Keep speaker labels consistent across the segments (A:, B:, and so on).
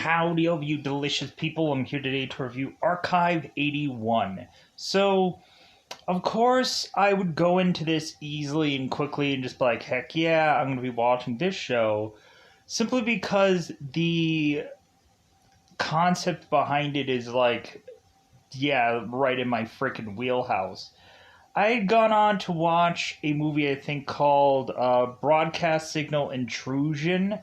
A: Howdy, all of you delicious people. I'm here today to review Archive 81. So, of course, I would go into this easily and quickly and just be like, heck yeah, I'm going to be watching this show. Simply because the concept behind it is like, yeah, right in my freaking wheelhouse. I had gone on to watch a movie, I think, called Broadcast Signal Intrusion,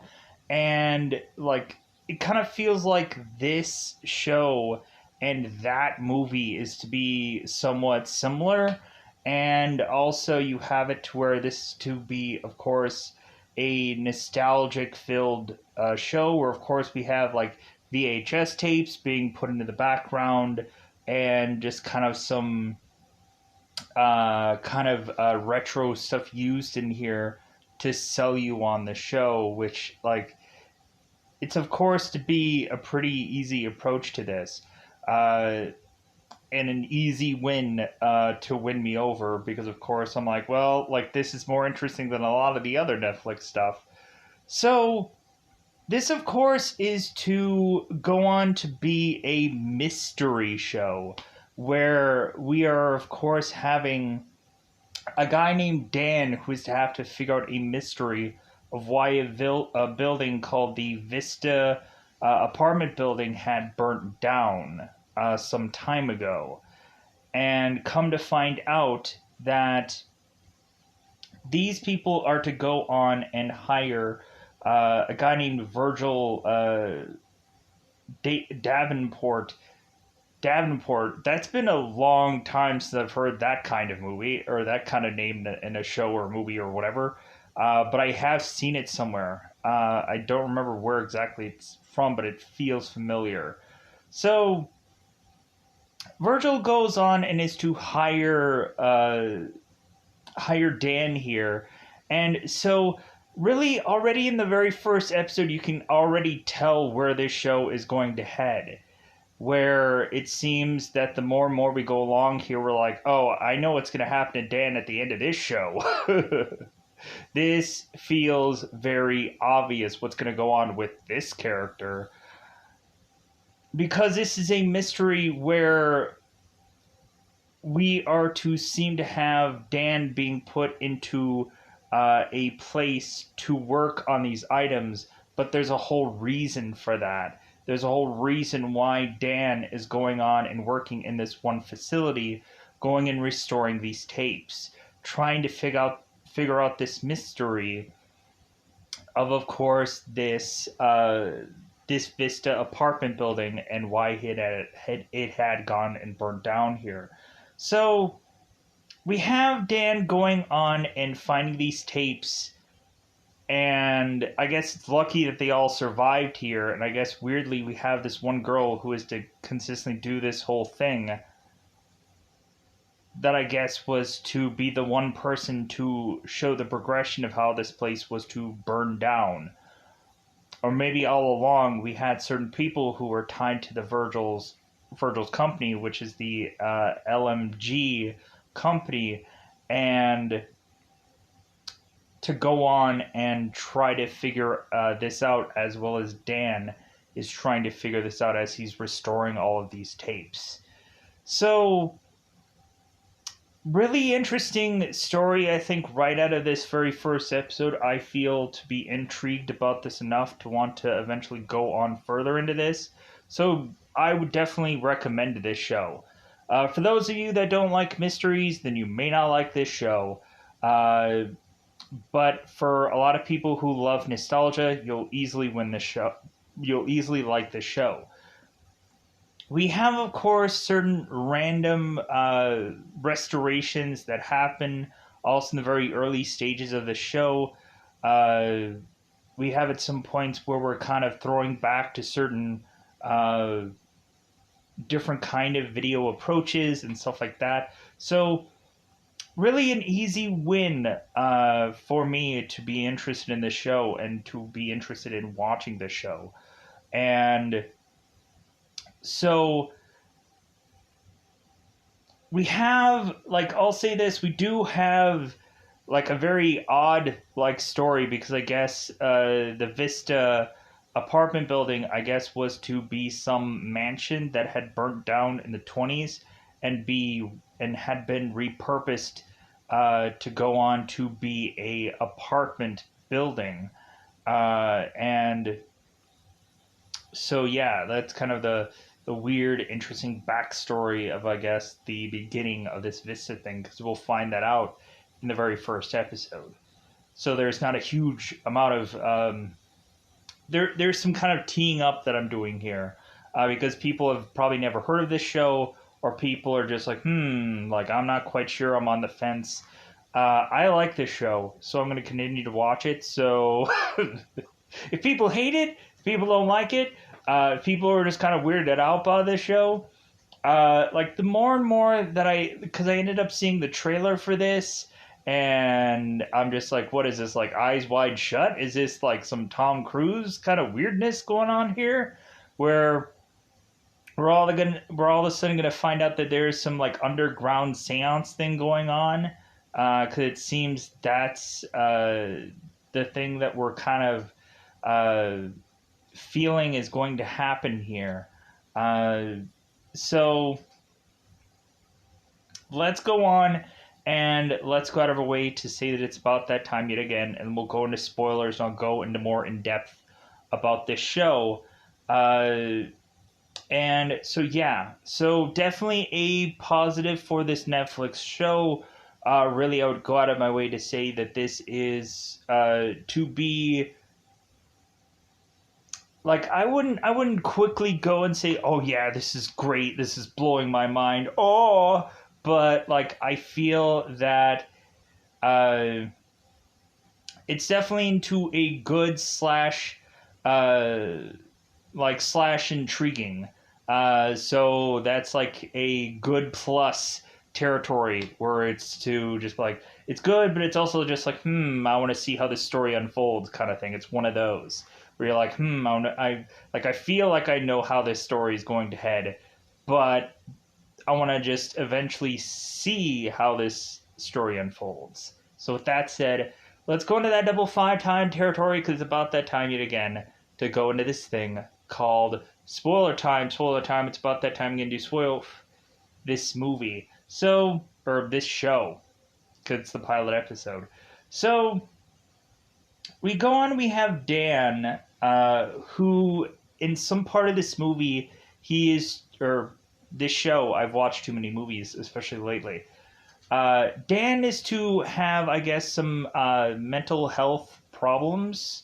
A: and like it kind of feels like this show and that movie is to be somewhat similar, and also you have it to where this is to be, of course, a nostalgic filled show where, of course, we have like VHS tapes being put into the background and just kind of some retro stuff used in here to sell you on the show, which, like, it's of course to be a pretty easy approach to this, and an easy win to win me over, because of course I'm like, well, like, this is more interesting than a lot of the other Netflix stuff. So this, of course, is to go on to be a mystery show where we are, of course, having a guy named Dan who is to have to figure out a mystery of why a building called the Vista apartment building had burnt down some time ago. And come to find out that these people are to go on and hire a guy named Virgil Davenport. That's been a long time since I've heard that kind of movie or that kind of name in a show or a movie or whatever. But I have seen it somewhere. I don't remember where exactly it's from, but it feels familiar. So Virgil goes on and is to hire Dan here, and so really already in the very first episode you can already tell where this show is going to head, where it seems that the more and more we go along here, we're like, oh, I know what's going to happen to Dan at the end of this show. This feels very obvious what's going to go on with this character, because this is a mystery where we are to seem to have Dan being put into a place to work on these items, but there's a whole reason for that. There's a whole reason why Dan is going on and working in this one facility, going and restoring these tapes, trying to figure out this mystery of course, this this Vista apartment building and why it had gone and burned down here. So we have Dan going on and finding these tapes, and I guess it's lucky that they all survived here, and I guess weirdly we have this one girl who is to consistently do this whole thing that I guess was to be the one person to show the progression of how this place was to burn down. Or maybe all along we had certain people who were tied to the Virgil's company, which is the LMG company, and to go on and try to figure this out, as well as Dan is trying to figure this out as he's restoring all of these tapes. So, really interesting story, I think, right out of this very first episode. I feel to be intrigued about this enough to want to eventually go on further into this. So I would definitely recommend this show. For those of you that don't like mysteries, then you may not like this show. But for a lot of people who love nostalgia, you'll easily win this show. You'll easily like this show. We have, of course, certain random restorations that happen also in the very early stages of the show. We have at some points where we're kind of throwing back to certain different kind of video approaches and stuff like that. So really an easy win for me to be interested in the show and to be interested in watching the show. And so we have, like, I'll say this, we do have like a very odd like story, because I guess the Vista apartment building, I guess, was to be some mansion that had burnt down in the 20s and had been repurposed to go on to be a apartment building. And so yeah, that's kind of the weird, interesting backstory of, I guess, the beginning of this Vista thing, because we'll find that out in the very first episode. So there's not a huge amount of there's some kind of teeing up that I'm doing here, because people have probably never heard of this show, or people are just like, like I'm not quite sure, I'm on the fence. I like this show, so I'm going to continue to watch it. So if people hate it, if people don't like it, if people are just kind of weirded out by this show, like the more and more that because I ended up seeing the trailer for this, and I'm just like, what is this, like Eyes Wide Shut? Is this like some Tom Cruise kind of weirdness going on here, where we're all of a sudden gonna find out that there's some like underground seance thing going on, because it seems that's the thing that we're kind of feeling is going to happen here. So let's go on and let's go out of our way to say that it's about that time yet again, and we'll go into spoilers and I'll go into more in depth about this show. And so, yeah, so definitely a positive for this Netflix show. Really, I would go out of my way to say that this is to be like, I wouldn't quickly go and say, oh yeah, this is great, this is blowing my mind, oh, but like I feel that uh, it's definitely into a good slash like slash intriguing. So that's like a good plus territory, where it's to just like, it's good, but it's also just like, I want to see how this story unfolds kind of thing. It's one of those where you're like, I feel like I know how this story is going to head, but I want to just eventually see how this story unfolds. So with that said, let's go into that double five time territory, because it's about that time yet again to go into this thing called spoiler time. Spoiler time. It's about that time I'm gonna do spoil this movie. So, or this show, because it's the pilot episode. So we go on. We have Dan, who in some part of this movie, he is, or this show, I've watched too many movies, especially lately. Dan is to have, I guess, some mental health problems.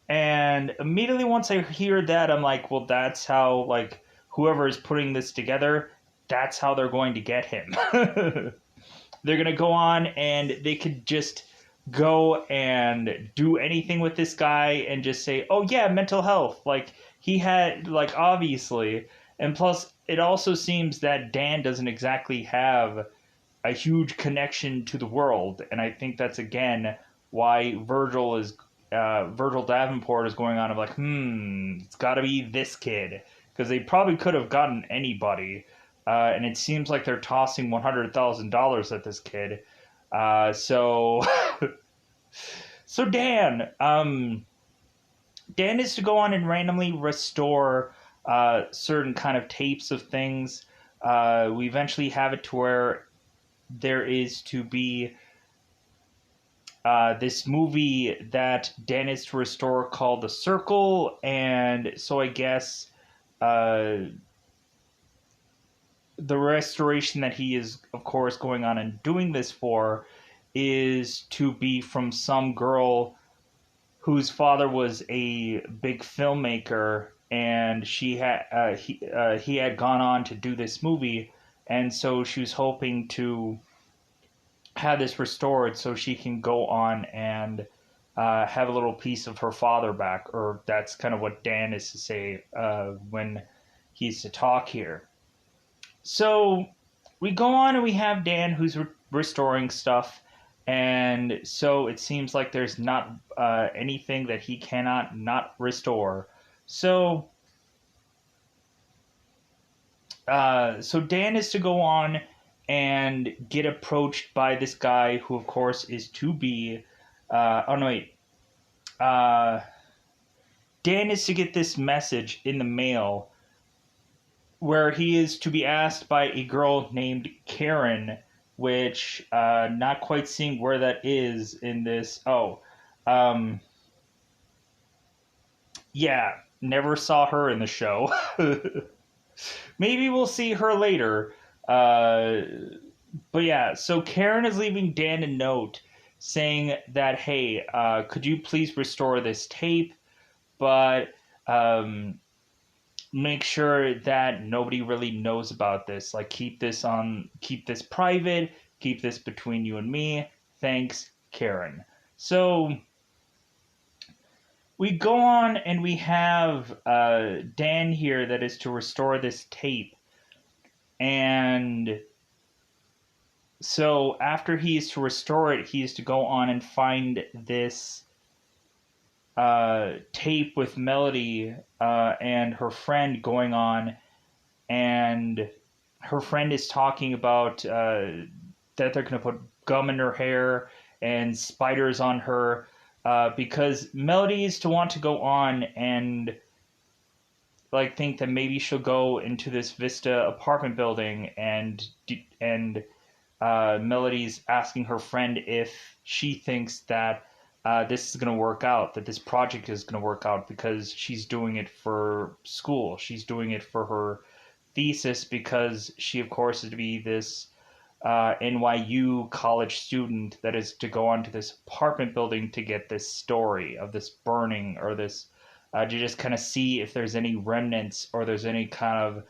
A: And immediately once I hear that, I'm like, well, that's how, like, whoever is putting this together, that's how they're going to get him. They're going to go on and they could just go and do anything with this guy and just say, oh, yeah, mental health. Like, he had, like, obviously. And plus, it also seems that Dan doesn't exactly have a huge connection to the world. And I think that's, again, why Virgil Davenport is going on of like, it's got to be this kid, because they probably could have gotten anybody, and it seems like they're tossing $100,000 at this kid. So, so Dan is to go on and randomly restore certain kind of tapes of things. We eventually have it to where there is to be this movie that Dan is to restore called The Circle, and so I guess the restoration that he is, of course, going on and doing this for is to be from some girl whose father was a big filmmaker, and he had gone on to do this movie, and so she was hoping to have this restored so she can go on and have a little piece of her father back, or that's kind of what Dan is to say when he's to talk here. So we go on and we have Dan who's restoring stuff, and so it seems like there's not anything that he cannot not restore. So so Dan is to go on and get approached by this guy who, of course, is to be. Oh no, wait. Dan is to get this message in the mail where he is to be asked by a girl named Karen, which not quite seeing where that is in this. Yeah, never saw her in the show. Maybe we'll see her later. But yeah, so Karen is leaving Dan a note saying that, hey, could you please restore this tape, but make sure that nobody really knows about this. Like, keep this private, keep this between you and me. Thanks, Karen. So we go on and we have Dan here that is to restore this tape. And so after he is to restore it, he is to go on and find this tape with Melody and her friend going on, and her friend is talking about that they're going to put gum in her hair and spiders on her because Melody is to want to go on and like think that maybe she'll go into this Vista apartment building, and Melody's asking her friend if she thinks that this is going to work out, that this project is going to work out, because she's doing it for school. She's doing it for her thesis because she, of course, is to be this NYU college student that is to go onto this apartment building to get this story of this burning, or this to just kind of see if there's any remnants or there's any kind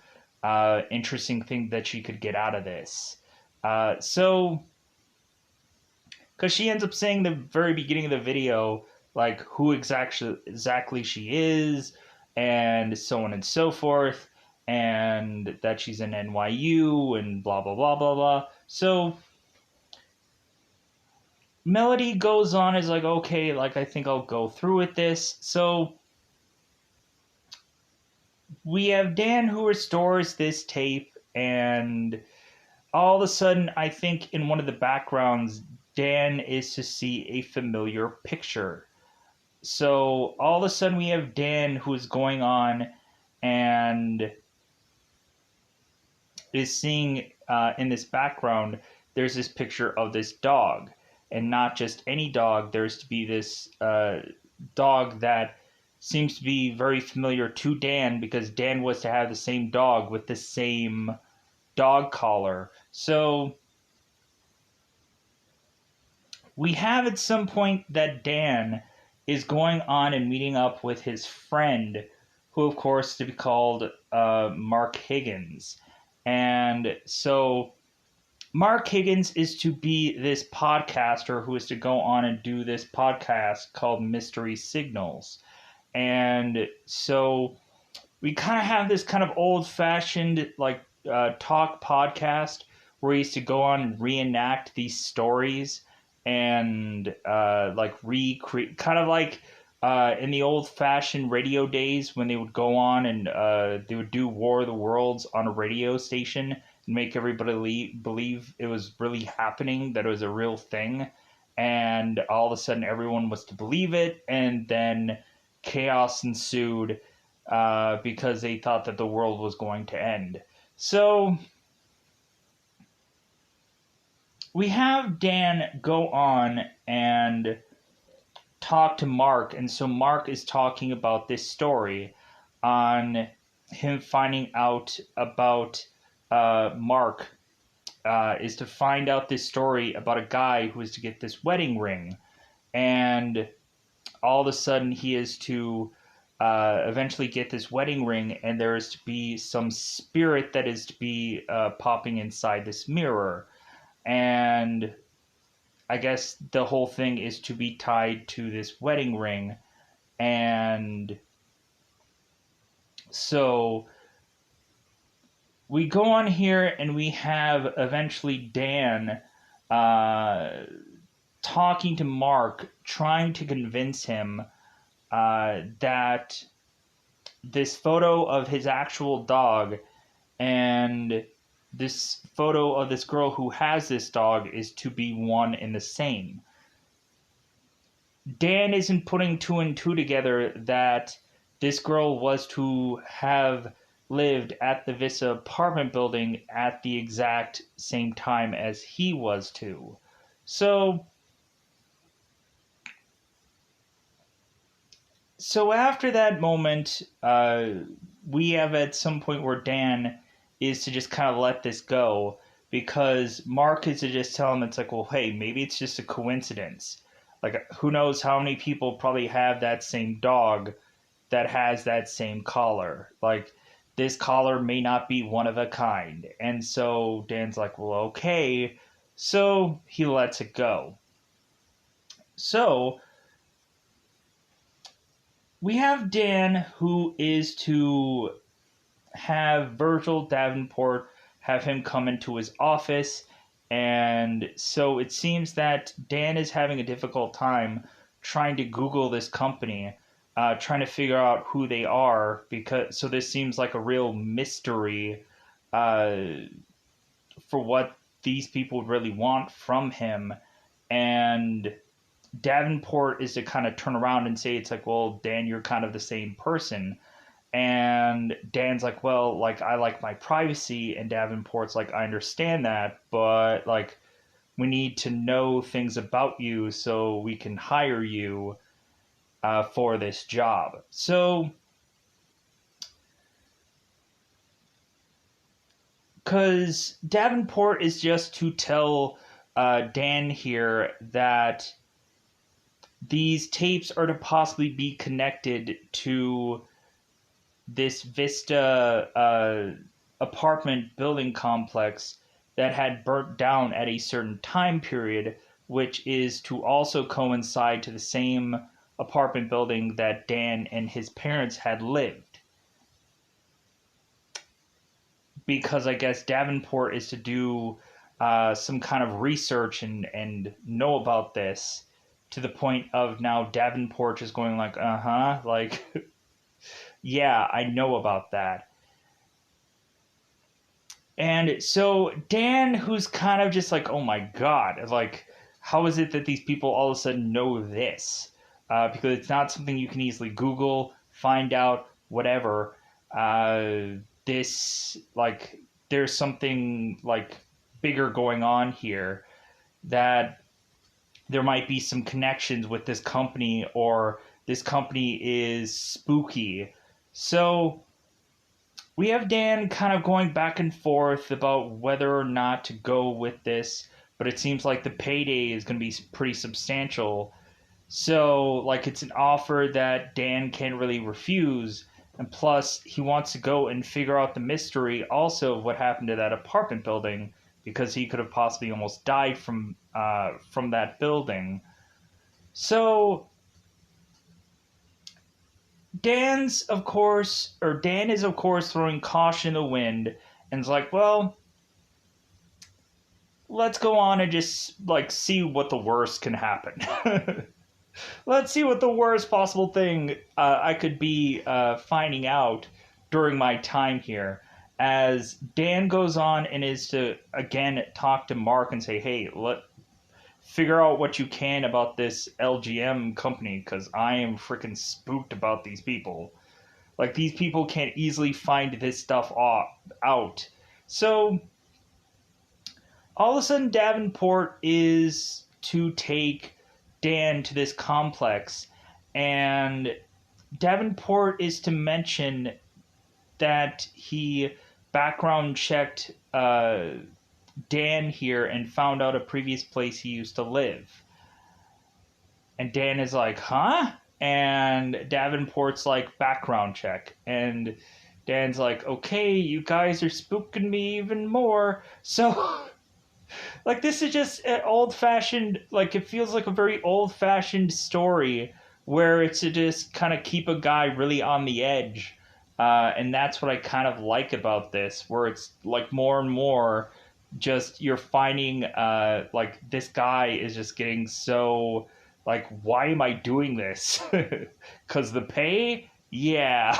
A: of interesting thing that she could get out of this. So, because she ends up saying the very beginning of the video, like, who exactly she is, and so on and so forth, and that she's in NYU, and blah, blah, blah, blah, blah. So, Melody goes on, is like, okay, like, I think I'll go through with this. So, we have Dan who restores this tape, and all of a sudden, I think in one of the backgrounds, Dan is to see a familiar picture. So all of a sudden we have Dan who's going on and is seeing in this background, there's this picture of this dog. And not just any dog, there's to be this dog that seems to be very familiar to Dan, because Dan was to have the same dog with the same dog collar. So we have at some point that Dan is going on and meeting up with his friend, who, of course, is to be called Mark Higgins. And so Mark Higgins is to be this podcaster who is to go on and do this podcast called Mystery Signals. And so we kind of have this kind of old-fashioned, like, talk podcast where he used to go on and reenact these stories and like recreate, kind of like in the old-fashioned radio days when they would go on and they would do War of the Worlds on a radio station and make everybody believe it was really happening, that it was a real thing, and all of a sudden everyone was to believe it, and then chaos ensued because they thought that the world was going to end. So we have Dan go on and talk to Mark, and so Mark is talking about this story on him finding out about Mark is to find out this story about a guy who is to get this wedding ring, and all of a sudden he is to eventually get this wedding ring, and there is to be some spirit that is to be popping inside this mirror. And I guess the whole thing is to be tied to this wedding ring. And so we go on here and we have eventually Dan talking to Mark, trying to convince him that this photo of his actual dog and this photo of this girl who has this dog is to be one and the same. Dan isn't putting two and two together that this girl was to have lived at the Vista apartment building at the exact same time as he was to. So after that moment, we have at some point where Dan is to just kind of let this go, because Mark is to just tell him, it's like, well, hey, maybe it's just a coincidence. Like, who knows how many people probably have that same dog that has that same collar. Like, this collar may not be one of a kind. And so Dan's like, well, okay. So he lets it go. So we have Dan, who is to have Virgil Davenport have him come into his office. And so it seems that Dan is having a difficult time trying to Google this company, trying to figure out who they are, because so this seems like a real mystery for what these people really want from him. And Davenport is to kind of turn around and say, it's like, well, Dan, you're kind of the same person. And Dan's like, well, like, I like my privacy. And Davenport's like, I understand that, but like, we need to know things about you so we can hire you for this job. So, because Davenport is just to tell Dan here that these tapes are to possibly be connected to this Vista apartment building complex that had burnt down at a certain time period, which is to also coincide to the same apartment building that Dan and his parents had lived. Because I guess Davenport is to do some kind of research and know about this, to the point of now Davenport is going like, like, yeah, I know about that. And so Dan, who's kind of just like, oh my God, like, how is it that these people all of a sudden know this? Because it's not something you can easily Google, find out, whatever. This, like, there's something, like, bigger going on here, that there might be some connections with this company, or this company is spooky. So we have Dan kind of going back and forth about whether or not to go with this, but it seems like the payday is going to be pretty substantial. So, like, it's an offer that Dan can't really refuse. And plus, he wants to go and figure out the mystery also of what happened to that apartment building, because he could have possibly almost died from that building. So Dan is of course throwing caution in the wind, and is like, well, let's go on and just like see what the worst can happen. Let's see what the worst possible thing I could be finding out during my time here. As Dan goes on and is to again talk to Mark and say, hey, figure out what you can about this LGM company, because I am freaking spooked about these people. Like, these people can't easily find this stuff out. So all of a sudden Davenport is to take Dan to this complex, and Davenport is to mention that he background checked Dan here and found out a previous place he used to live. And Dan is like, huh? And Davenport's like, background check. And Dan's like, okay, you guys are spooking me even more. So like, this is just an old-fashioned, like, it feels like a very old-fashioned story where it's to just kind of keep a guy really on the edge. And that's what I kind of like about this, where it's, like, more and more just you're finding, like, this guy is just getting so, like, why am I doing this? 'Cause the pay? Yeah.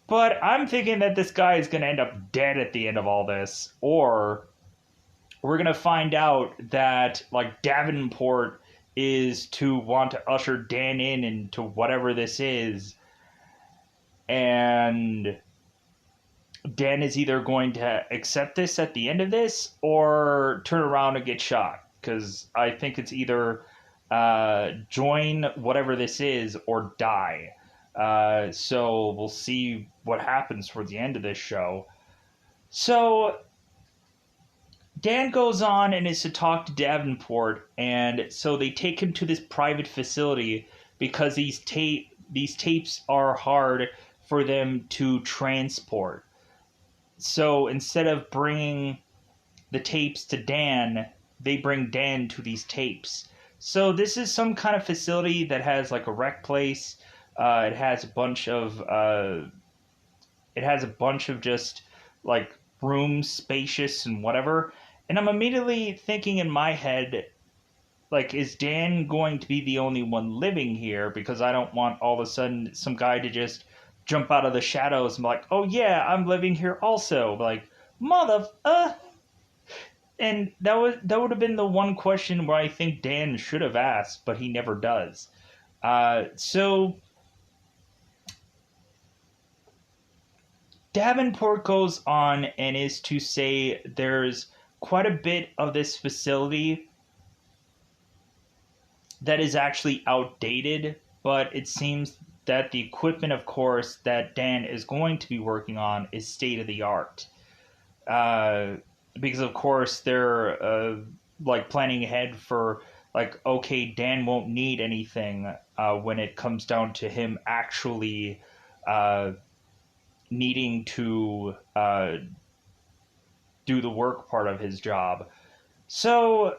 A: But I'm thinking that this guy is going to end up dead at the end of all this, or we're going to find out that, like, Davenport is to want to usher Dan in into whatever this is. And Dan is either going to accept this at the end of this or turn around and get shot. Because I think it's either join whatever this is or die. So we'll see what happens toward the end of this show. So Dan goes on and is to talk to Davenport, and so they take him to this private facility because these tapes are hard for them to transport. So instead of bringing the tapes to Dan, they bring Dan to these tapes. So this is some kind of facility that has like a rec place. It has a bunch of just like rooms, spacious and whatever. And I'm immediately thinking in my head, like, is Dan going to be the only one living here? Because I don't want all of a sudden some guy to just jump out of the shadows and be like, oh yeah, I'm living here also. Like, and that would have been the one question where I think Dan should have asked, but he never does. So Davenport goes on and is to say there's quite a bit of this facility that is actually outdated, but it seems that the equipment, of course, that Dan is going to be working on is state of the art. Because, of course, they're like planning ahead for, like, okay, Dan won't need anything when it comes down to him actually needing to do the work part of his job. So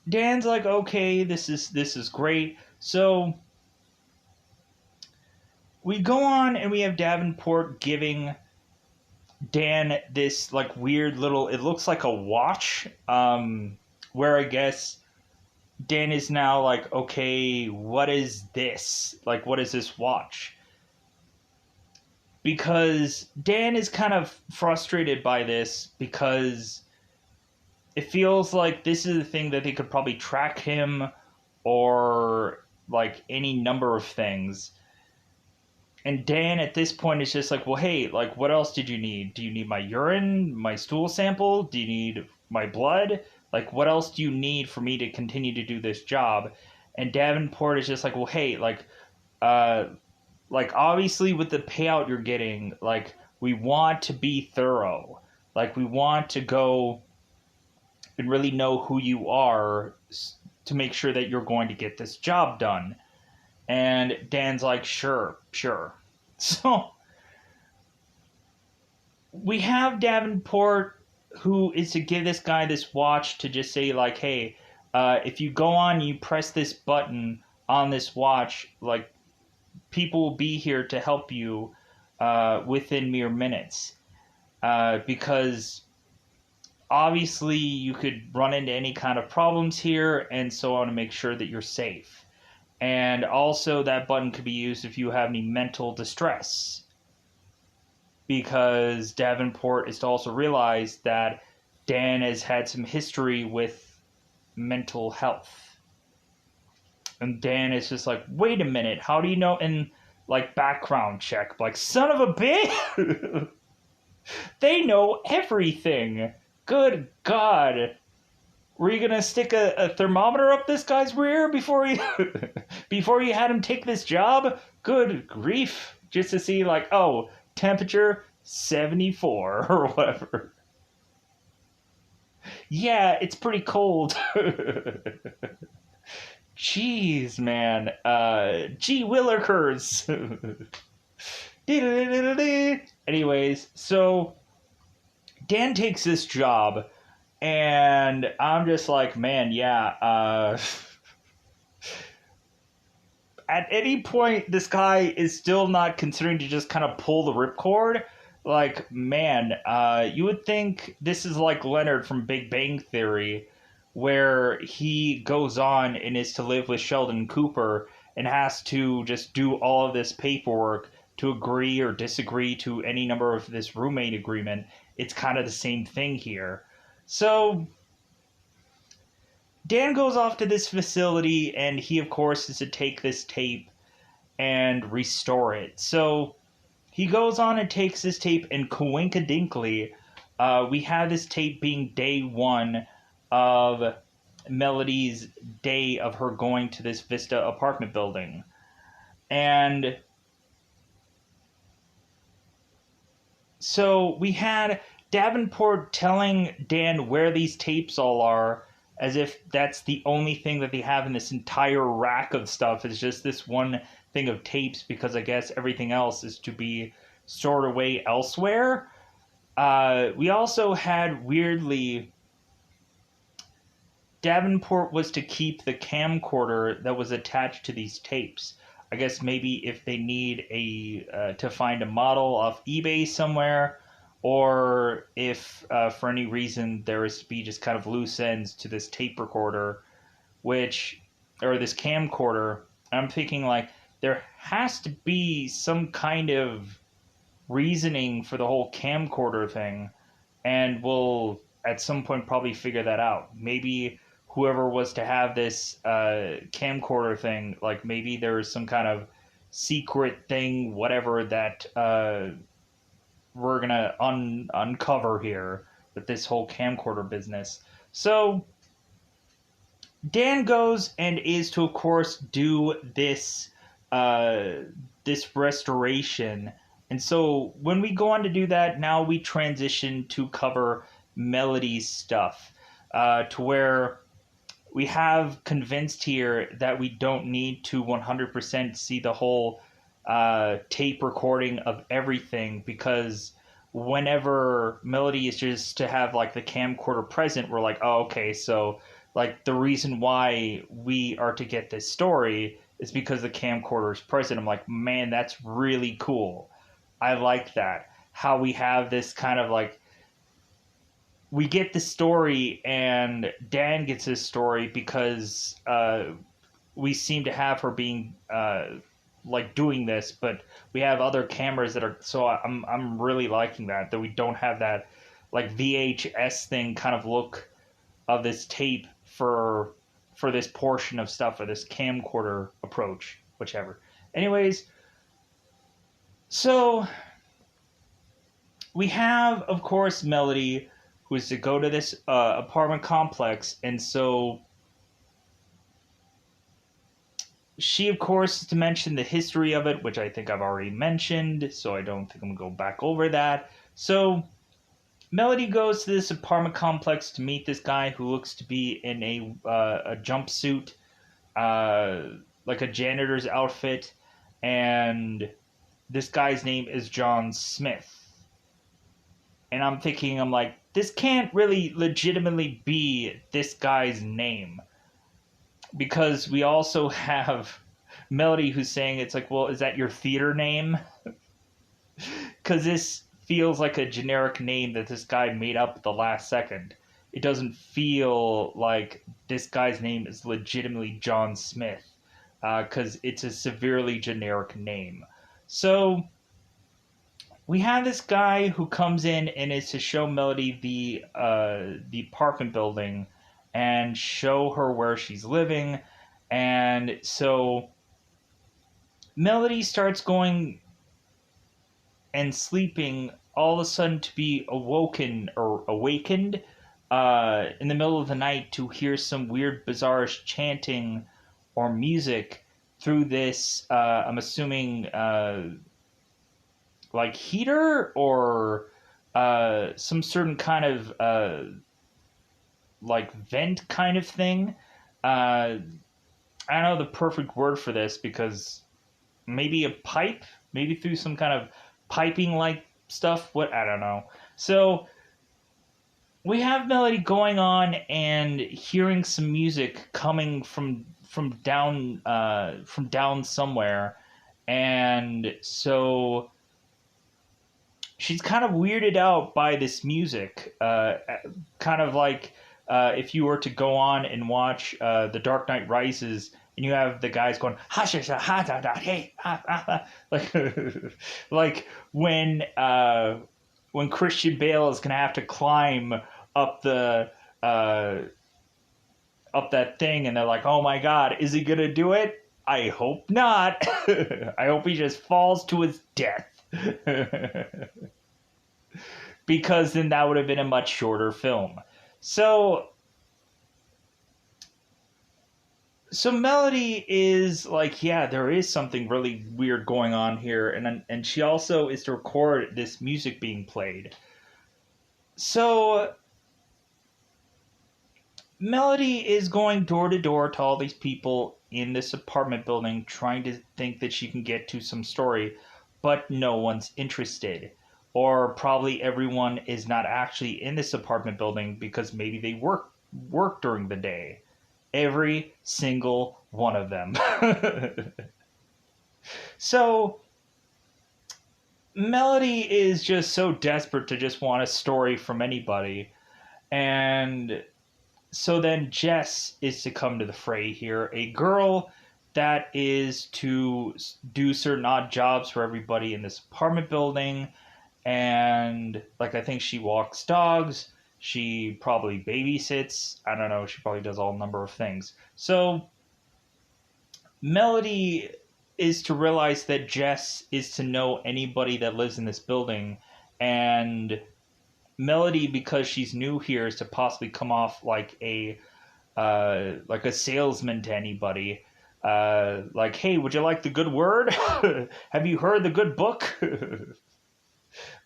A: Dan's like, okay, this is great. So we go on and we have Davenport giving Dan this like weird little, it looks like a watch, where I guess Dan is now like, okay, what is this? Like, what is this watch? Because Dan is kind of frustrated by this because it feels like this is the thing that they could probably track him or like any number of things. And Dan at this point is just like, well, hey, like, what else did you need? Do you need my urine, my stool sample? Do you need my blood? Like, what else do you need for me to continue to do this job? And Davenport is just like, well, hey, like obviously with the payout you're getting, like, we want to be thorough. Like, we want to go and really know who you are to make sure that you're going to get this job done. And Dan's like, sure. So we have Davenport, who is to give this guy this watch to just say, like, hey, if you go on, you press this button on this watch, like, people will be here to help you within mere minutes. Because obviously you could run into any kind of problems here, and so I want to make sure that you're safe. And also that button could be used if you have any mental distress. Because Davenport is to also realize that Dan has had some history with mental health. And Dan is just like, wait a minute, how do you know? And like, background check, like, son of a bitch! They know everything! Good God! Were you gonna stick a thermometer up this guy's rear before you had him take this job? Good grief! Just to see, like, oh, temperature 74 or whatever. Yeah, it's pretty cold. Jeez, man. Gee Willikers. Anyways, so Dan takes this job, and I'm just like, man, yeah, at any point, this guy is still not considering to just kind of pull the ripcord. Like, man, you would think this is like Leonard from Big Bang Theory, where he goes on and is to live with Sheldon Cooper and has to just do all of this paperwork to agree or disagree to any number of this roommate agreement. It's kind of the same thing here. So Dan goes off to this facility, and he, of course, is to take this tape and restore it. So he goes on and takes this tape, and coinkadinkly, we have this tape being day one of Melody's day of her going to this Vista apartment building. And so we had Davenport telling Dan where these tapes all are, as if that's the only thing that they have in this entire rack of stuff is just this one thing of tapes, because I guess everything else is to be stored away elsewhere. We also had, weirdly, Davenport was to keep the camcorder that was attached to these tapes. I guess maybe if they need to find a model off eBay somewhere, or if for any reason there is to be just kind of loose ends to this tape recorder, or this camcorder. I'm thinking, like, there has to be some kind of reasoning for the whole camcorder thing, and we'll at some point probably figure that out. Maybe whoever was to have this camcorder thing, like, maybe there's some kind of secret thing, whatever, that we're gonna uncover here with this whole camcorder business. So Dan goes and is to, of course, do this this restoration. And so when we go on to do that, now we transition to cover Melody's stuff, to where we have convinced here that we don't need to 100% see the whole tape recording of everything, because whenever Melody is just to have, like, the camcorder present, we're like, oh, okay, so, like, the reason why we are to get this story is because the camcorder is present. I'm like, man, that's really cool. I like that. How we have this kind of, like, we get the story, and Dan gets his story because we seem to have her being like doing this, but we have other cameras that are. So I'm really liking that we don't have that, like, VHS thing kind of look of this tape for this portion of stuff, or this camcorder approach, whichever. Anyways, so we have, of course, Melody, who is to go to this apartment complex, and so she, of course, is to mention the history of it, which I think I've already mentioned, so I don't think I'm going to go back over that. So Melody goes to this apartment complex to meet this guy who looks to be in a jumpsuit, like a janitor's outfit, and this guy's name is John Smith. And I'm thinking, I'm like, this can't really legitimately be this guy's name, because we also have Melody who's saying, it's like, well, is that your theater name? Because this feels like a generic name that this guy made up at the last second. It doesn't feel like this guy's name is legitimately John Smith, because it's a severely generic name. So we have this guy who comes in and is to show Melody the apartment building and show her where she's living. And so Melody starts going and sleeping, all of a sudden to be awakened in the middle of the night to hear some weird, bizarre chanting or music through this, I'm assuming, like heater or some certain kind of like vent kind of thing. I don't know the perfect word for this, because maybe a pipe, maybe through some kind of piping like stuff. What, I don't know. So we have Melody going on and hearing some music coming from down somewhere, and so she's kind of weirded out by this music, kind of like if you were to go on and watch The Dark Knight Rises, and you have the guys going ha sha sha ha da da hey ha ha, like when Christian Bale is gonna have to climb up the up that thing, and they're like, oh my god, is he gonna do it? I hope not. I hope he just falls to his death. Because then that would have been a much shorter film. So Melody is like, yeah, there is something really weird going on here, and she also is to record this music being played. So Melody is going door to door to all these people in this apartment building, trying to think that she can get to some story, but no one's interested. Or probably everyone is not actually in this apartment building because maybe they work during the day. Every single one of them. So Melody is just so desperate to just want a story from anybody. And so then Jess is to come to the fray here. A girl that is to do certain odd jobs for everybody in this apartment building. And like, I think she walks dogs. She probably babysits. I don't know. She probably does all number of things. So Melody is to realize that Jess is to know anybody that lives in this building. And Melody, because she's new here, is to possibly come off like a salesman to anybody. Like, hey, would you like the good word? Have you heard the good book?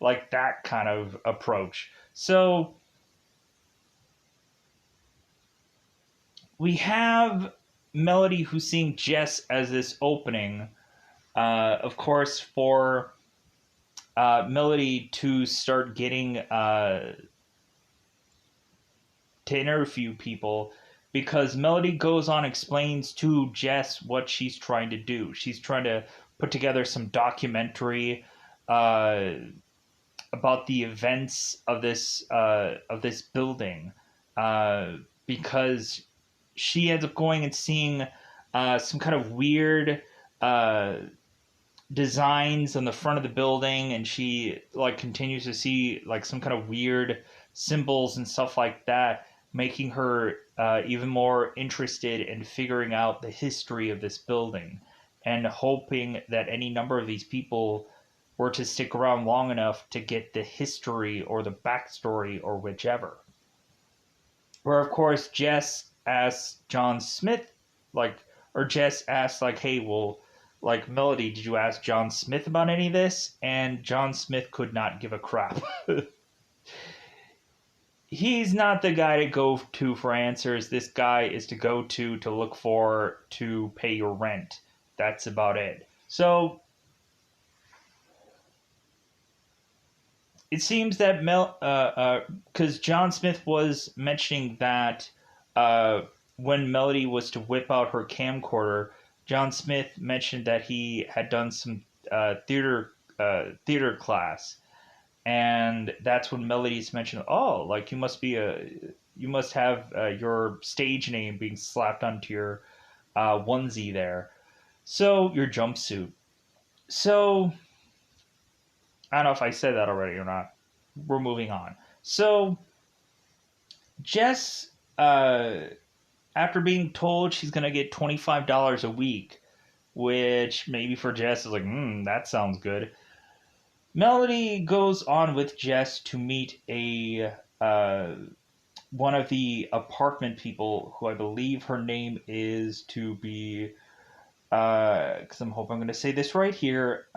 A: Like that kind of approach. So we have Melody who's seeing Jess as this opening, of course, for Melody to start getting to interview people, because Melody goes on, explains to Jess what she's trying to do. She's trying to put together some documentary about the events of this building, because she ends up going and seeing some kind of weird designs on the front of the building, and she like continues to see like some kind of weird symbols and stuff like that, making her even more interested in figuring out the history of this building, and hoping that any number of these people were to stick around long enough to get the history or the backstory or whichever. Where of course Jess asks John Smith, Jess asks like, hey, well, like, Melody, did you ask John Smith about any of this? And John Smith could not give a crap. He's not the guy to go to for answers. This guy is to go to look for, to pay your rent. That's about it. So it seems that because John Smith was mentioning that when Melody was to whip out her camcorder, John Smith mentioned that he had done some theater class, and that's when Melody's mentioned, oh, like you must have your stage name being slapped onto your onesie there, so your jumpsuit. So I don't know if I said that already or not. We're moving on. So Jess, after being told she's going to get $25 a week, which maybe for Jess is like, that sounds good. Melody goes on with Jess to meet one of the apartment people, who I believe her name is to be, because I'm hoping I'm going to say this right here,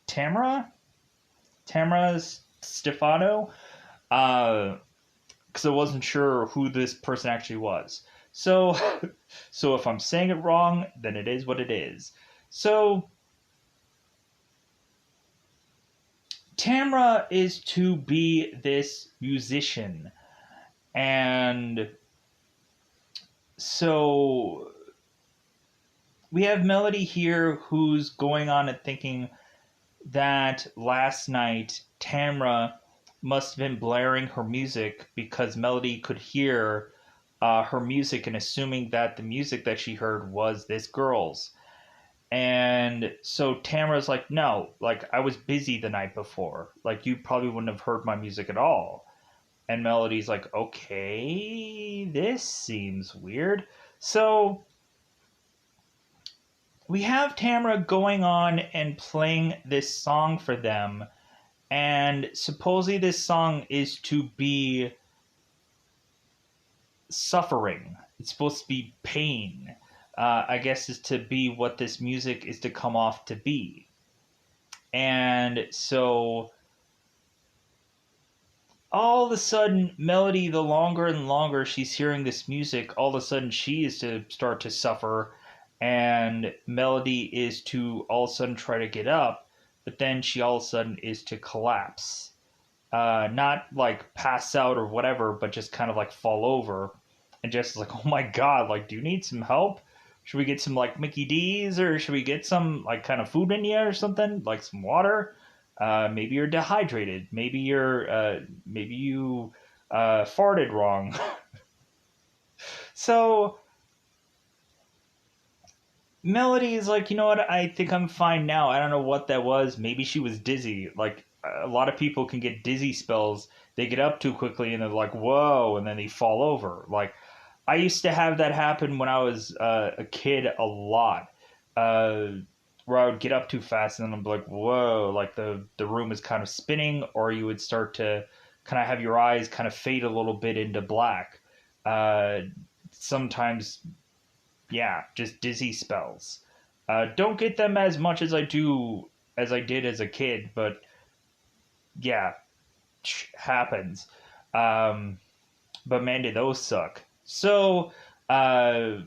A: Tamara Stefano, because I wasn't sure who this person actually was. So if I'm saying it wrong, then it is what it is. So Tamara is to be this musician, and so we have Melody here who's going on and thinking that last night Tamara must have been blaring her music because Melody could hear her music, and assuming that the music that she heard was this girl's. And so Tamara's like, no, like, I was busy the night before. Like, you probably wouldn't have heard my music at all. And Melody's like, okay, this seems weird. So we have Tamara going on and playing this song for them, and supposedly this song is to be suffering. It's supposed to be pain. I guess is to be what this music is to come off to be. And so all of a sudden, Melody, the longer and longer she's hearing this music, all of a sudden she is to start to suffer, and Melody is to all of a sudden try to get up, but then she all of a sudden is to collapse. Not like pass out or whatever, but just kind of like fall over. And Jess is like, oh my god, like, do you need some help? Should we get some like Mickey D's, or should we get some like kind of food in you or something, like some water? Maybe you're dehydrated. Maybe you farted wrong. So Melody is like, you know what? I think I'm fine now. I don't know what that was. Maybe she was dizzy. Like a lot of people can get dizzy spells. They get up too quickly and they're like, whoa, and then they fall over. Like I used to have that happen when I was a kid a lot. Where I would get up too fast and then I'm like, whoa, like the room is kind of spinning, or you would start to kind of have your eyes kind of fade a little bit into black. Uh, Sometimes, yeah, just dizzy spells. Don't get them as much as I did as a kid, but yeah, happens. Um, but man, did those suck. So, uh,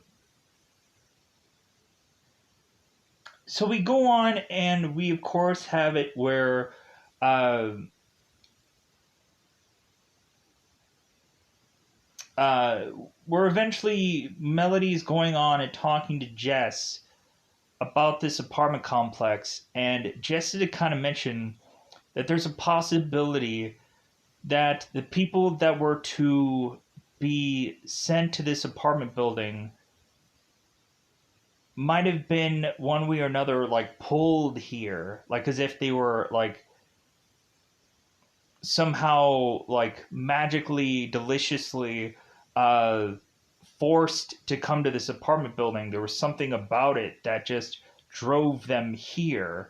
A: so we go on and we of course have it where uh, uh, where eventually Melody's going on and talking to Jess about this apartment complex, and Jess did kind of mention that there's a possibility that the people that were to be sent to this apartment building might have been one way or another like pulled here, like as if they were like somehow like magically deliciously uh forced to come to this apartment building. There was something about it that just drove them here,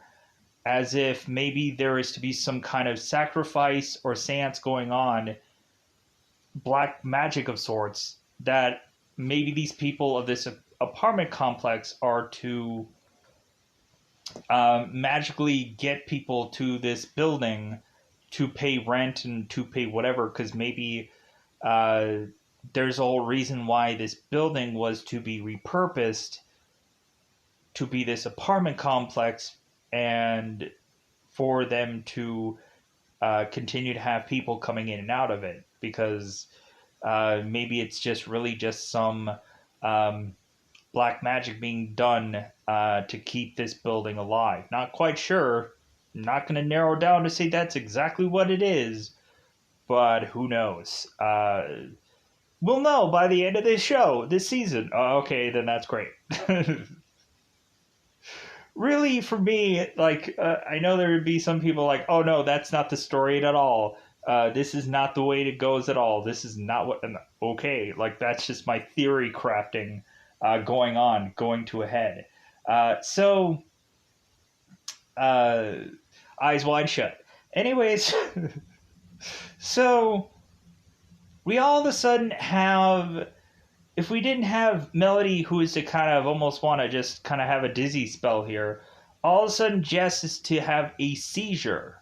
A: as if maybe there is to be some kind of sacrifice or seance going on, black magic of sorts, that maybe these people of this apartment complex are to magically get people to this building to pay rent and to pay whatever, because maybe uh, there's a whole reason why this building was to be repurposed to be this apartment complex, and for them to continue to have people coming in and out of it, because maybe it's just really just some um, black magic being done to keep this building alive. Not quite sure. I'm not going to narrow down to say that's exactly what it is, but who knows? We'll know by the end of this show, this season. Okay, then that's great. Really, for me, like, I know there would be some people like, oh no, that's not the story at all. This is not the way it goes at all. This is not what. Okay, like, that's just my theory crafting going to a head. So, uh, eyes wide shut. Anyways, so we all of a sudden have, if we didn't have Melody, who is to kind of almost want to just kind of have a dizzy spell here, all of a sudden Jess is to have a seizure.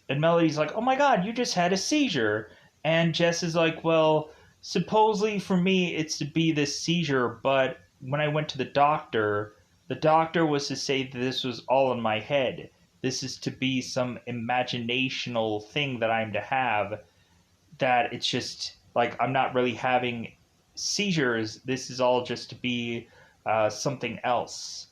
A: And Melody's like, oh my god, you just had a seizure. And Jess is like, well, supposedly for me it's to be this seizure, but when I went to the doctor was to say that this was all in my head. This is to be some imaginational thing that I'm to have, that it's just like I'm not really having seizures. This is all just to be something else.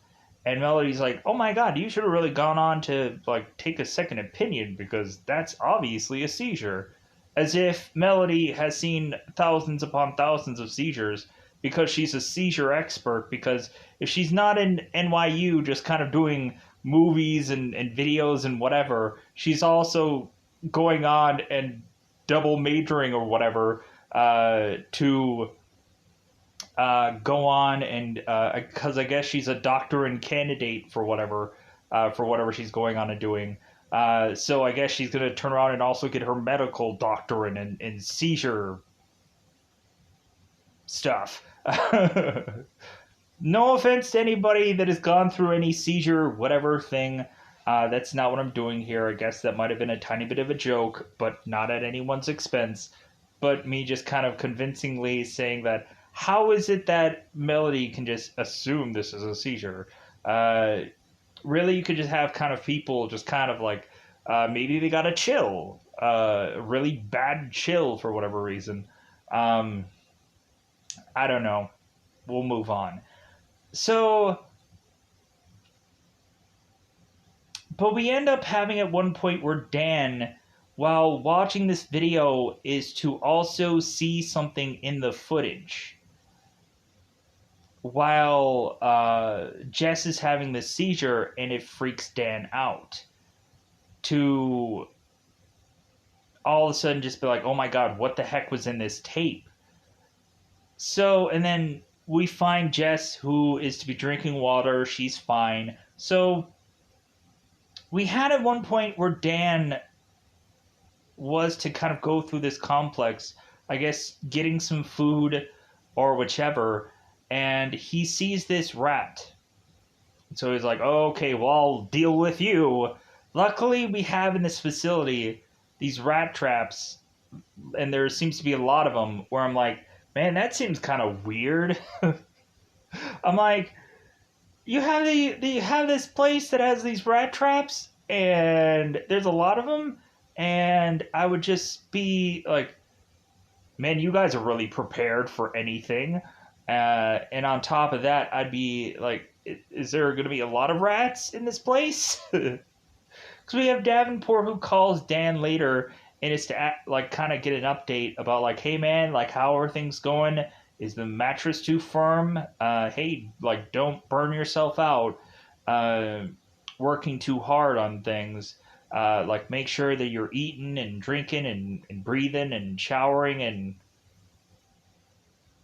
A: And Melody's like, oh my god, you should have really gone on to like take a second opinion, because that's obviously a seizure. As if Melody has seen thousands upon thousands of seizures, because she's a seizure expert. Because if she's not in NYU just kind of doing movies and videos and whatever, she's also going on and double majoring or whatever to go on and because I guess she's a doctorate candidate for whatever she's going on and doing. So I guess she's gonna turn around and also get her medical doctorate in seizure stuff. No offense to anybody that has gone through any seizure whatever thing. That's not what I'm doing here. I guess that might have been a tiny bit of a joke, but not at anyone's expense. But me just kind of convincingly saying that how is it that Melody can just assume this is a seizure? Uh, Really, you could just have kind of people just kind of like maybe they got a chill, really bad chill for whatever reason. Um, I don't know. We'll move on. So, but we end up having at one point where Dan, while watching this video, is to also see something in the footage while Jess is having this seizure and it freaks Dan out to all of a sudden just be like, oh my god, what the heck was in this tape? So, and then we find Jess, who is to be drinking water. She's fine. So, we had at one point where Dan was to kind of go through this complex, I guess getting some food or whichever, and he sees this rat. So he's like, oh, okay, well, I'll deal with you. Luckily, we have in this facility these rat traps, and there seems to be a lot of them, where I'm like, man, that seems kind of weird. I'm like, you have this place that has these rat traps, and there's a lot of them, and I would just be like, man, you guys are really prepared for anything. And on top of that, I'd be like, is there going to be a lot of rats in this place? Because we have Davenport who calls Dan later and is to act, like kind of get an update about like, hey man, like how are things going? Is the mattress too firm? Hey, like don't burn yourself out. Uh, Working too hard on things. Like make sure that you're eating and drinking and breathing and showering and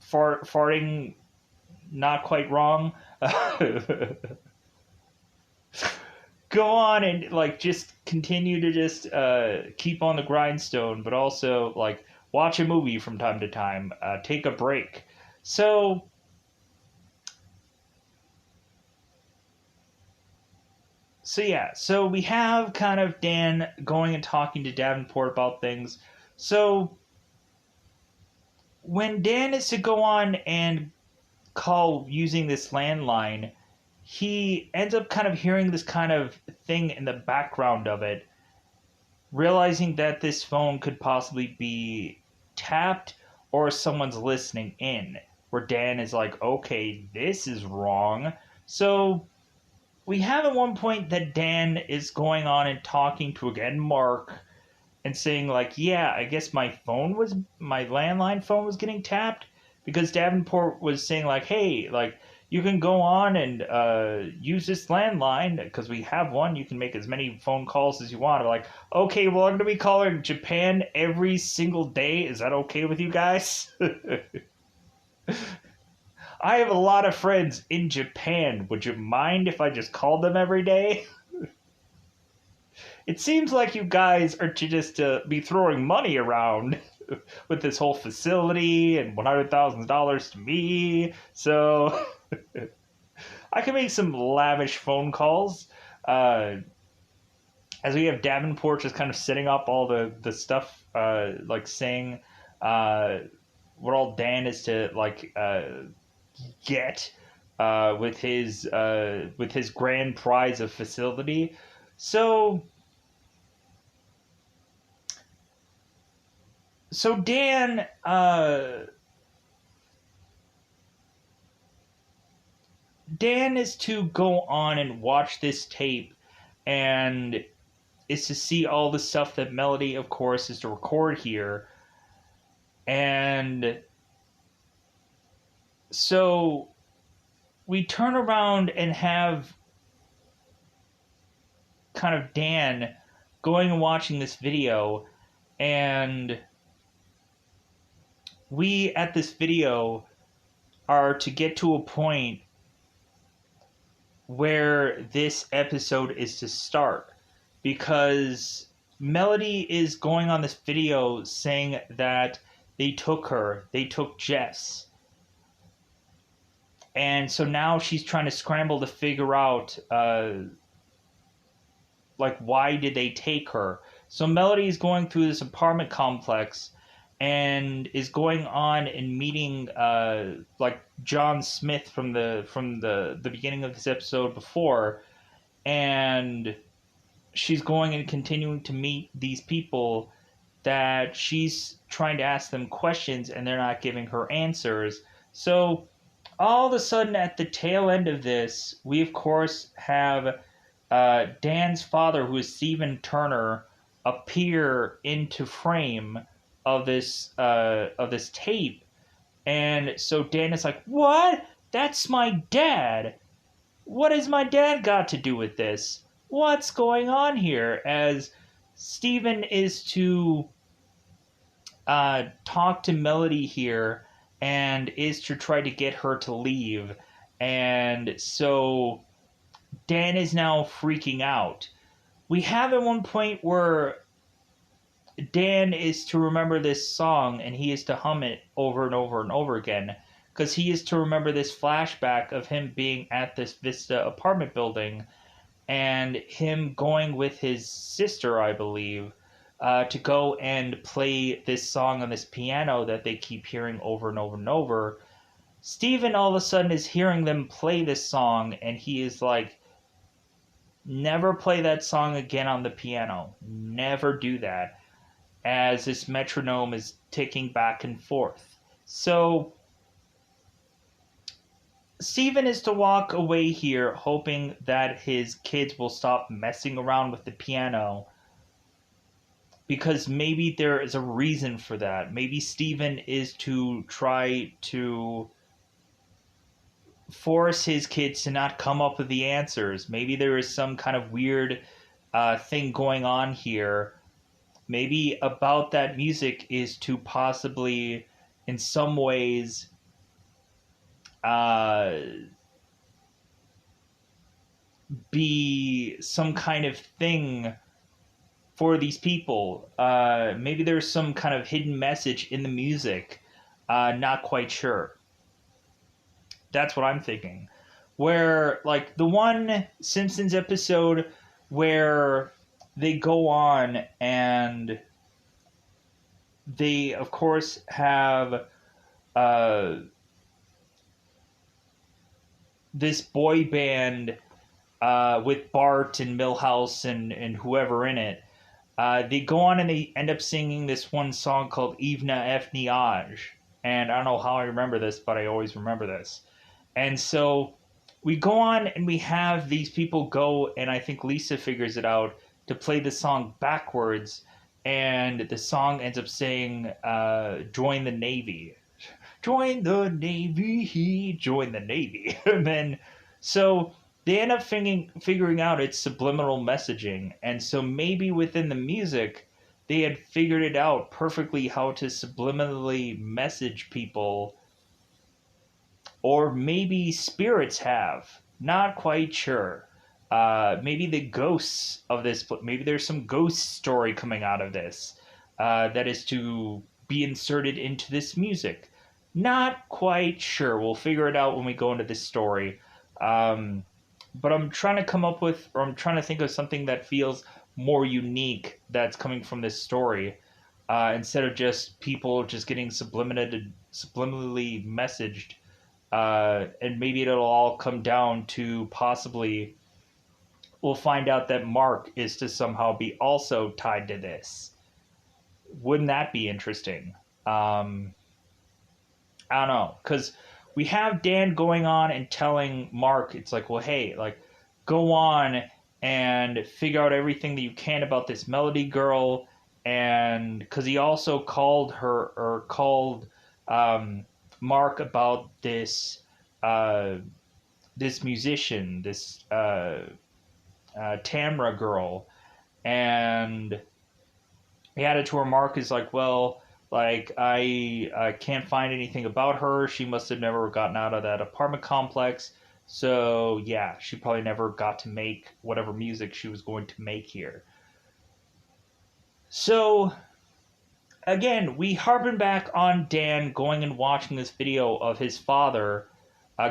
A: farting not quite wrong. Go on and like just continue to just keep on the grindstone, but also like watch a movie from time to time. Take a break. So yeah, so we have kind of Dan going and talking to Davenport about things. So when Dan is to go on and call using this landline, he ends up kind of hearing this kind of thing in the background of it, realizing that this phone could possibly be tapped or someone's listening in. Where Dan is like, okay, this is wrong. So we have at one point that Dan is going on and talking to again Mark and saying like, yeah, I guess my landline phone was getting tapped because Davenport was saying like, hey, like you can go on and use this landline because we have one. You can make as many phone calls as you want. I'm like, okay, well, I'm going to be calling Japan every single day. Is that okay with you guys? I have a lot of friends in Japan. Would you mind if I just called them every day? It seems like you guys are to just be throwing money around with this whole facility and $100,000 to me. So I can make some lavish phone calls. As we have Davenport just kind of setting up all the stuff, like saying what all Dan is to like get with his grand prize of facility. So Dan Dan is to go on and watch this tape and is to see all the stuff that Melody, of course, is to record here. And so we turn around and have kind of Dan going and watching this video, and we at this video are to get to a point where this episode is to start, because Melody is going on this video saying that they took Jess. And so now she's trying to scramble to figure out, like, why did they take her? So Melody is going through this apartment complex and is going on and meeting, like, John Smith from the beginning of this episode before, and she's going and continuing to meet these people that she's trying to ask them questions and they're not giving her answers. So all of a sudden, at the tail end of this, we of course have Dan's father, who is Stephen Turner, appear into frame of this tape, and so Dan is like, "What? That's my dad. What has my dad got to do with this? What's going on here?" As Stephen is to talk to Melody here and is to try to get her to leave. And so Dan is now freaking out. We have at one point where Dan is to remember this song and he is to hum it over and over and over again, because he is to remember this flashback of him being at this Vista apartment building and him going with his sister, I believe, to go and play this song on this piano that they keep hearing over and over and over. Steven all of a sudden is hearing them play this song, and he is like, "Never play that song again on the piano. Never do that," as this metronome is ticking back and forth. So Steven is to walk away here hoping that his kids will stop messing around with the piano, because maybe there is a reason for that. Maybe Steven is to try to force his kids to not come up with the answers. Maybe there is some kind of weird thing going on here. Maybe about that music is to possibly, in some ways, be some kind of thing for these people. Maybe there's some kind of hidden message in the music. Not quite sure. That's what I'm thinking. Where, like, the one Simpsons episode where they go on and they, of course, have this boy band with Bart and Milhouse and whoever in it. They go on and they end up singing this one song called Evna F. Niage. And I don't know how I remember this, but I always remember this. And so we go on and we have these people go, and I think Lisa figures it out, to play the song backwards. And the song ends up saying, "Join the Navy." Join the Navy, join the Navy. And then, so they end up figuring out it's subliminal messaging. And so maybe within the music, they had figured it out perfectly how to subliminally message people. Or maybe spirits have. Not quite sure. Maybe the ghosts of this, maybe there's some ghost story coming out of this that is to be inserted into this music. Not quite sure. We'll figure it out when we go into this story. But I'm trying to come up with, or I'm trying to think of something that feels more unique that's coming from this story, instead of just people just getting subliminally messaged. And maybe it'll all come down to possibly we'll find out that Mark is to somehow be also tied to this. Wouldn't that be interesting? I don't know, because we have Dan going on and telling Mark, it's like, well, hey, like, go on and figure out everything that you can about this Melody girl, and because he also called her, or called Mark about this this musician, this Tamra girl, and he added to remark is like, well, like I can't find anything about her. She must have never gotten out of that apartment complex. So yeah, she probably never got to make whatever music she was going to make here. So again, we harpen back on Dan going and watching this video of his father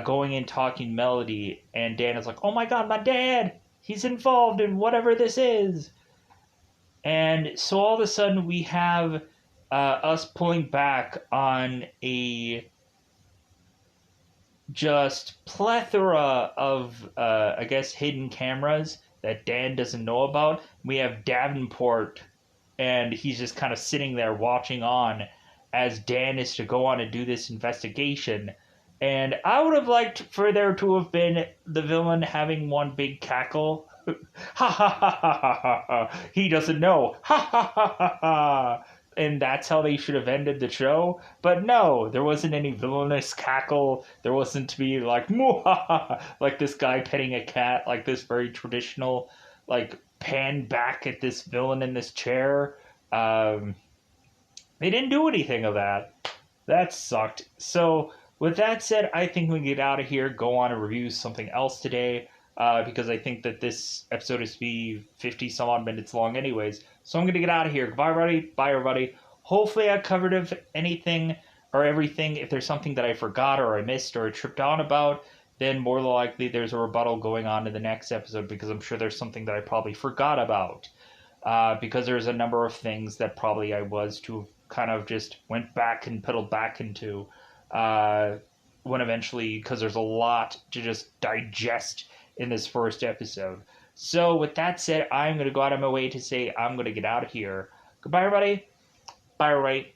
A: going and talking Melody, and Dan is like, "Oh my God, my dad! He's involved in whatever this is." And so all of a sudden we have us pulling back on a just plethora of, I guess, hidden cameras that Dan doesn't know about. We have Davenport, and he's just kind of sitting there watching on as Dan is to go on and do this investigation. And I would have liked for there to have been the villain having one big cackle. Ha ha ha ha ha ha ha. He doesn't know. Ha ha ha ha ha. And that's how they should have ended the show. But no, there wasn't any villainous cackle. There wasn't to be like, like this guy petting a cat, like this very traditional, like pan back at this villain in this chair. They didn't do anything of that. That sucked. So, with that said, I think we can get out of here, go on and review something else today, because I think that this episode is to be 50 some odd minutes long, anyways. So, I'm going to get out of here. Goodbye, everybody. Bye, everybody. Hopefully, I covered of anything or everything. If there's something that I forgot or I missed or I tripped on about, then more than likely there's a rebuttal going on in the next episode, because I'm sure there's something that I probably forgot about. Because there's a number of things that probably I was to kind of just went back and pedaled back into when eventually, because there's a lot to just digest in this first episode. So with that said, I'm going to go out of my way to say I'm going to get out of here. Goodbye, everybody. Bye, everybody.